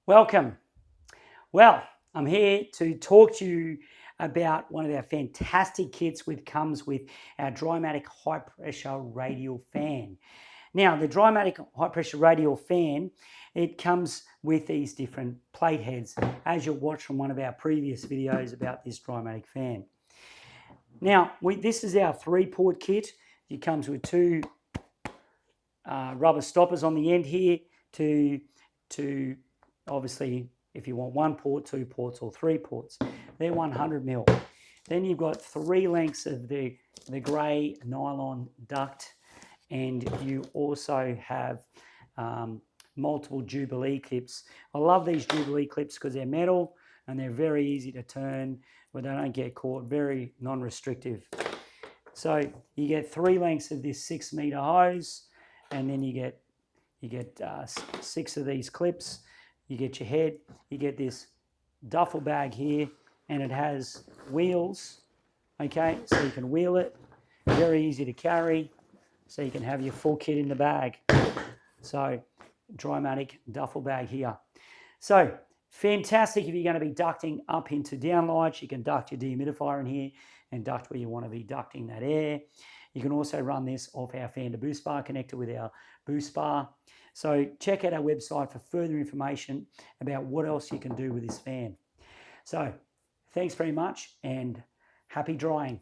Welcome. Well, I'm here to talk to you about one of our fantastic kits which comes with our Drymatic high pressure radial fan. Now, the Drymatic high pressure radial fan, it comes with these different plate heads, as you'll watch from one of our previous videos about this Drymatic fan. Now, this is our 3-port kit. It comes with two rubber stoppers on the end here to obviously, if you want 1 port, 2 ports, or 3 ports. They're 100mm. Then you've got 3 lengths of the grey nylon duct, and you also have multiple Jubilee clips. I love these Jubilee clips because they're metal and they're very easy to turn, but they don't get caught, very non-restrictive. So you get 3 lengths of this 6-meter hose, and then you get 6 of these clips. You get your head, you get this duffel bag here, and it has wheels, okay? So you can wheel it, very easy to carry, so you can have your full kit in the bag. So, Drymatic duffel bag here. So, fantastic if you're going to be ducting up into downlights. You can duct your dehumidifier in here and duct where you want to be ducting that air. You can also run this off our fan to boost bar connector with our boost bar. So check out our website for further information about what else you can do with this fan. So thanks very much and happy drying.